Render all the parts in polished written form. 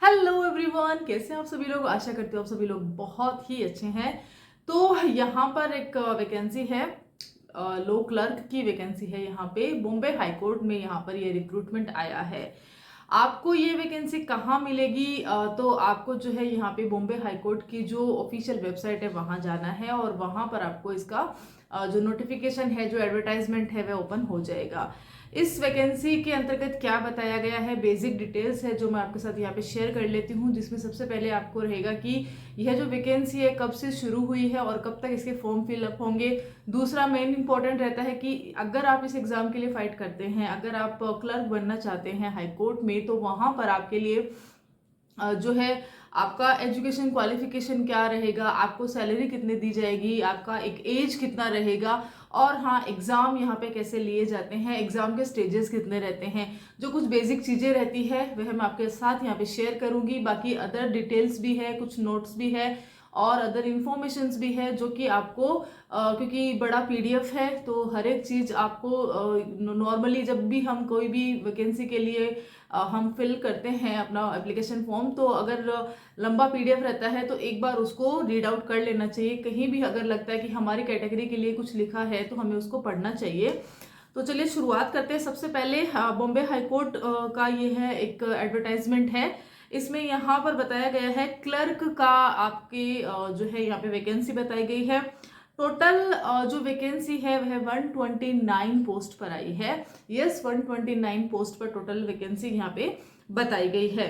Hello everyone, कैसे हैं आप सभी लोग। आशा करती हूँ आप सभी लोग बहुत ही अच्छे हैं। तो यहाँ पर एक वैकेंसी है, लो क्लर्क की वैकेंसी है। यहाँ पे बॉम्बे हाई कोर्ट में यहाँ पर ये रिक्रूटमेंट आया है। आपको ये वैकेंसी कहाँ मिलेगी? तो आपको जो है यहाँ पे बॉम्बे हाई कोर्ट की जो ऑफिशियल वेबसाइट है वहाँ जाना है और वहाँ पर आपको इसका जो नोटिफिकेशन है, जो एडवर्टाइजमेंट है, वह ओपन हो जाएगा। इस वैकेंसी के अंतर्गत क्या बताया गया है, बेसिक डिटेल्स है जो मैं आपके साथ यहाँ पे शेयर कर लेती हूँ। जिसमें सबसे पहले आपको रहेगा कि यह जो वैकेंसी है कब से शुरू हुई है और कब तक इसके फॉर्म फिलअप होंगे। दूसरा मेन इंपॉर्टेंट रहता है कि अगर आप इस एग्जाम के लिए फाइट करते हैं, अगर आप क्लर्क बनना चाहते हैं हाई कोर्ट में, तो वहां पर आपके लिए जो है आपका एजुकेशन क्वालिफिकेशन क्या रहेगा, आपको सैलरी कितनी दी जाएगी, आपका एक एज कितना रहेगा, और हाँ एग्जाम यहाँ पे कैसे लिए जाते हैं, एग्जाम के स्टेजेस कितने रहते हैं, जो कुछ बेसिक चीजें रहती है वह मैं आपके साथ यहाँ पे शेयर करूंगी। बाकी अदर डिटेल्स भी है, कुछ नोट्स भी है और अदर इंफॉर्मेशंस भी है जो कि आपको क्योंकि बड़ा पीडीएफ है तो हर एक चीज आपको नॉर्मली जब भी हम कोई भी वैकेंसी के लिए हम फिल करते हैं अपना एप्लीकेशन फॉर्म, तो अगर लंबा पीडीएफ रहता है तो एक बार उसको रीड आउट कर लेना चाहिए। कहीं भी अगर लगता है कि हमारी कैटेगरी के लिए कुछ लिखा है तो हमें उसको पढ़ना चाहिए। तो चलिए शुरुआत करते हैं। सबसे पहले बॉम्बे हाई कोर्ट का ये है एक एडवर्टाइजमेंट है। इसमें यहाँ पर बताया गया है क्लर्क का आपके जो है यहाँ पे वैकेंसी बताई गई है। टोटल जो वैकेंसी है वह 129 पोस्ट पर आई है। यस, 129 पोस्ट पर टोटल वैकेंसी यहाँ पे बताई गई है।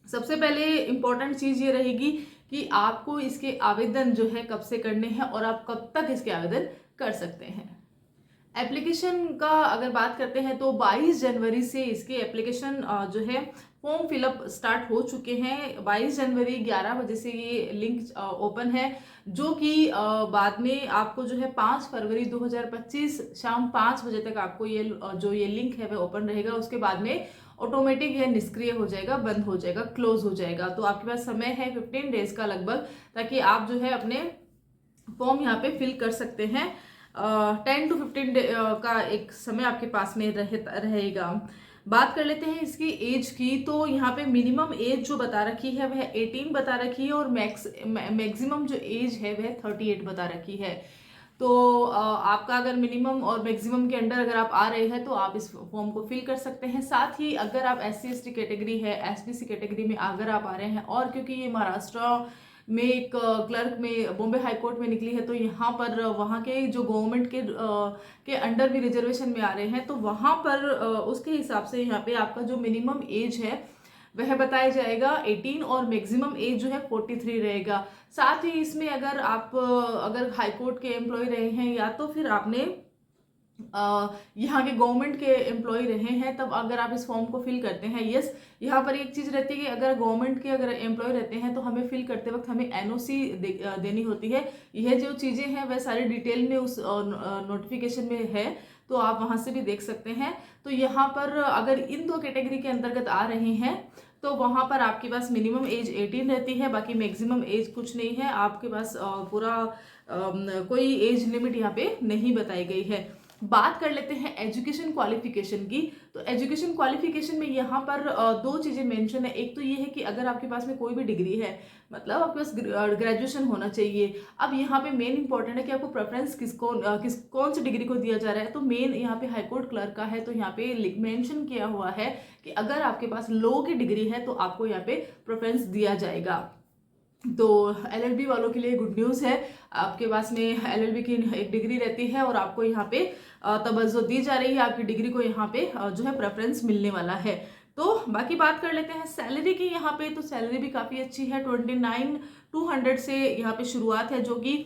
सबसे पहले इंपॉर्टेंट चीज ये रहेगी कि आपको इसके आवेदन जो है कब से करने हैं और आप कब तक इसके आवेदन कर सकते हैं। एप्लीकेशन का अगर बात करते हैं तो 22 जनवरी से इसके एप्लीकेशन जो है फॉर्म फिलअप स्टार्ट हो चुके हैं। 22 जनवरी 11 बजे से ये लिंक ओपन है, जो कि बाद में आपको जो है 5 फरवरी 2025 शाम 5 बजे तक आपको ये जो ये लिंक है वह ओपन रहेगा। उसके बाद में ऑटोमेटिक यह निष्क्रिय हो जाएगा, बंद हो जाएगा, क्लोज हो जाएगा। तो आपके पास समय है 15 डेज का लगभग, ताकि आप जो है अपने फॉर्म यहाँ पे फिल कर सकते हैं। 10 to 15 का एक समय आपके पास में रहेगा। बात कर लेते हैं इसकी एज की। तो यहाँ पे मिनिमम एज जो बता रखी है वह 18 बता रखी है और मैक्सिमम जो एज है वह 38 बता रखी है। तो आपका अगर मिनिमम और मैक्सिमम के अंडर अगर आप आ रहे हैं तो आप इस फॉर्म को फिल कर सकते हैं। साथ ही अगर आप SC ST कैटेगरी है, SBC कैटेगरी में अगर आप आ रहे हैं, और क्योंकि ये महाराष्ट्र में एक क्लर्क में बॉम्बे हाई कोर्ट में निकली है, तो यहाँ पर वहाँ के जो गवर्नमेंट के अंडर भी रिजर्वेशन में आ रहे हैं, तो वहाँ पर उसके हिसाब से यहाँ पे आपका जो मिनिमम एज है वह बताया जाएगा 18 और मैक्सिमम एज जो है 43 रहेगा। साथ ही इसमें अगर आप अगर हाई कोर्ट के एम्प्लॉय रहे हैं या तो फिर आपने यहाँ के गवर्नमेंट के एम्प्लॉय रहे हैं, तब अगर आप इस फॉर्म को फिल करते हैं। यस, यहाँ पर एक चीज रहती है कि अगर गवर्नमेंट के अगर एम्प्लॉय रहते हैं तो हमें फिल करते वक्त हमें NOC देनी होती है। यह जो चीजें हैं वह सारी डिटेल में उस नोटिफिकेशन में है, तो आप वहां से भी देख सकते हैं। तो यहाँ पर अगर इन दो कैटेगरी के अंतर्गत आ रहे हैं तो वहां पर आपके पास मिनिमम एज 18 रहती है, बाकी मैक्सिमम एज कुछ नहीं है आपके पास। पूरा कोई एज लिमिट यहाँ पे नहीं बताई गई है। बात कर लेते हैं एजुकेशन क्वालिफिकेशन की। तो एजुकेशन क्वालिफिकेशन में यहाँ पर दो चीजें मेंशन है। एक तो ये है कि अगर आपके पास में कोई भी डिग्री है, मतलब आपके पास ग्रेजुएशन होना चाहिए। अब यहाँ पे मेन इंपॉर्टेंट है कि आपको प्रेफरेंस कौन सी डिग्री को दिया जा रहा है। तो मेन यहाँ पे हाईकोर्ट क्लर्क का है, तो यहाँ पे मेंशन किया हुआ है कि अगर आपके पास लॉ की डिग्री है तो आपको यहाँ पे प्रेफरेंस दिया जाएगा। तो LLB वालों के लिए गुड न्यूज़ है, आपके पास में LLB की एक डिग्री रहती है और आपको यहाँ पे तवज्जो दी जा रही है, आपकी डिग्री को यहाँ पे जो है प्रेफरेंस मिलने वाला है। तो बाकी बात कर लेते हैं सैलरी की यहाँ पे। तो सैलरी भी काफ़ी अच्छी है, 29,200 से यहाँ पे शुरुआत है, जो कि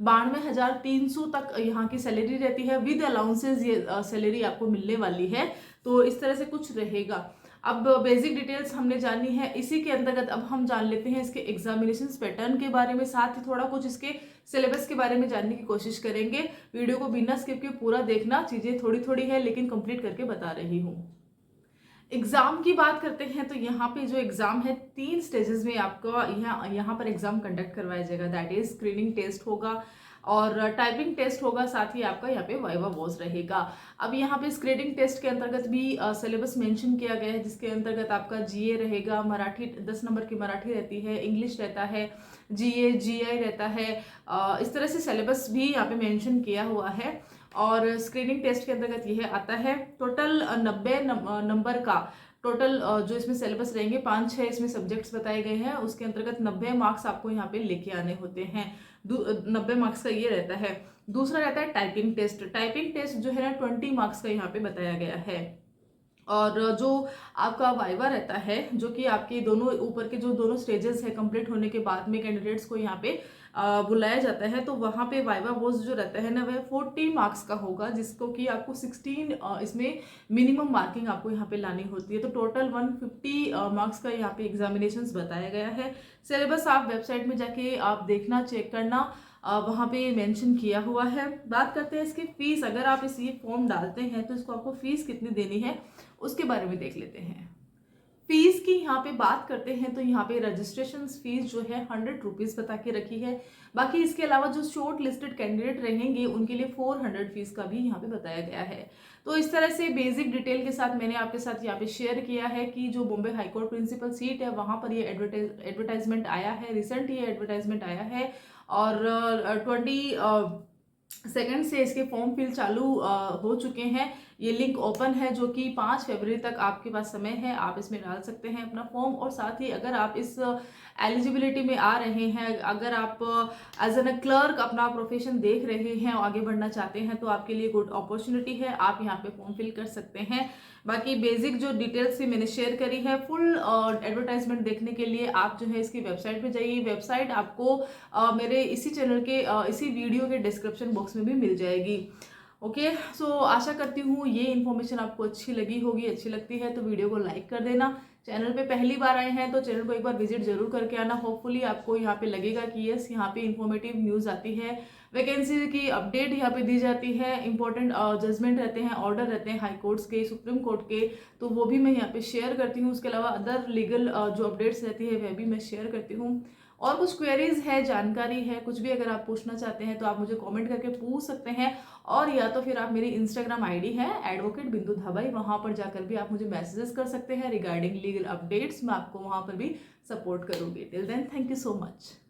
92,300 तक यहाँ की सैलरी रहती है। विद अलाउंसेज ये सैलरी आपको मिलने वाली है। तो इस तरह से कुछ रहेगा। अब बेसिक डिटेल्स हमने जानी है, इसी के अंतर्गत अब हम जान लेते हैं इसके एग्जामिनेशन पैटर्न के बारे में, साथ ही थोड़ा कुछ इसके सिलेबस के बारे में जानने की कोशिश करेंगे। वीडियो को बिना स्किप के पूरा देखना, चीजें थोड़ी थोड़ी है लेकिन कंप्लीट करके बता रही हूँ। एग्जाम की बात करते हैं तो यहाँ पे जो एग्जाम है 3 स्टेजेस में आपका यहाँ पर एग्जाम कंडक्ट करवाया जाएगा। दैट इज स्क्रीनिंग टेस्ट होगा, और टाइपिंग टेस्ट होगा, साथ ही आपका यहाँ पे वाइवा वॉज रहेगा। अब यहाँ पे स्क्रीनिंग टेस्ट के अंतर्गत भी सिलेबस मेंशन किया गया है, जिसके अंतर्गत आपका जीए रहेगा, मराठी 10 नंबर की मराठी रहती है, इंग्लिश रहता है, जीए जीआई रहता है। इस तरह से सिलेबस भी यहाँ पे मेंशन किया हुआ है। और स्क्रीनिंग टेस्ट के अंतर्गत यह आता है। टोटल 90 नंबर का टोटल जो इसमें सिलेबस रहेंगे, 5-6 इसमें सब्जेक्ट्स बताए गए हैं, उसके अंतर्गत 90 मार्क्स आपको यहाँ पे लेके आने होते हैं। 90 मार्क्स का ये रहता है। दूसरा रहता है टाइपिंग टेस्ट। टाइपिंग टेस्ट जो है ना 20 मार्क्स का यहाँ पे बताया गया है। और जो आपका वाइवा रहता है, जो कि आपके दोनों ऊपर के जो दोनों स्टेजेस है कंप्लीट होने के बाद में कैंडिडेट्स को यहाँ पे बुलाया जाता है, तो वहाँ पे वाइवा वोस जो रहता है ना, वह 40 मार्क्स का होगा, जिसको कि आपको 16 इसमें मिनिमम मार्किंग आपको यहाँ पे लानी होती है। तो टोटल 150 मार्क्स का यहाँ पे एग्जामिनेशंस बताया गया है। सिलेबस आप वेबसाइट में जाके आप देखना, चेक करना, वहाँ पे मेंशन किया हुआ है। बात करते हैं इसकी फीस। अगर आप इस ये फॉर्म डालते हैं तो इसको आपको फीस कितनी देनी है उसके बारे में देख लेते हैं। फीस की यहाँ पे बात करते हैं तो यहाँ पे रजिस्ट्रेशन फीस जो है 100 रुपीज़ बता के रखी है। बाकी इसके अलावा जो शॉर्ट लिस्टेड कैंडिडेट रहेंगे उनके लिए 400 फीस का भी यहाँ पे बताया गया है। तो इस तरह से बेसिक डिटेल के साथ मैंने आपके साथ यहाँ पे शेयर किया है कि जो बॉम्बे हाईकोर्ट प्रिंसिपल सीट है वहाँ पर ये एडवर्टाइजमेंट आया है, रिसेंट ये एडवर्टाइजमेंट आया है। और 22 से इसके फॉर्म फिल चालू हो चुके हैं। ये लिंक ओपन है, जो कि 5 फरवरी तक आपके पास समय है, आप इसमें डाल सकते हैं अपना फॉर्म। और साथ ही अगर आप इस एलिजिबिलिटी में आ रहे हैं, अगर आप एज एन क्लर्क अपना प्रोफेशन देख रहे हैं और आगे बढ़ना चाहते हैं, तो आपके लिए गुड अपॉर्चुनिटी है, आप यहाँ पे फॉर्म फिल कर सकते हैं। बाकी बेसिक जो डिटेल्स भी मैंने शेयर करी है, फुल एडवर्टाइजमेंट देखने के लिए आप जो है इसकी वेबसाइट पे जाइए। वेबसाइट आपको मेरे इसी चैनल के इसी वीडियो के डिस्क्रिप्शन बॉक्स में भी मिल जाएगी। ओके, सो आशा करती हूँ ये इन्फॉर्मेशन आपको अच्छी लगी होगी। अच्छी लगती है तो वीडियो को लाइक कर देना। चैनल पे पहली बार आए हैं तो चैनल को एक बार विजिट जरूर करके आना। होपफुली आपको यहाँ पे लगेगा कि यस, यहाँ पे इन्फॉर्मेटिव न्यूज़ आती है, वैकेंसी की अपडेट यहाँ पे दी जाती है, इंपॉर्टेंट जजमेंट रहते हैं, ऑर्डर रहते हैं हाई कोर्ट्स के, सुप्रीम कोर्ट के, तो वो भी मैं यहाँ पे शेयर करती हूँ। उसके अलावा अदर लीगल जो अपडेट्स रहती है वह भी मैं शेयर करती हूँ। और कुछ क्वेरीज है, जानकारी है, कुछ भी अगर आप पूछना चाहते हैं तो आप मुझे कमेंट करके पूछ सकते हैं। और या तो फिर आप मेरी इंस्टाग्राम आईडी है एडवोकेट बिंदु धाबाई, वहां पर जाकर भी आप मुझे मैसेजेस कर सकते हैं रिगार्डिंग लीगल अपडेट्स। मैं आपको वहां पर भी सपोर्ट करूंगी। Till then, thank you so much.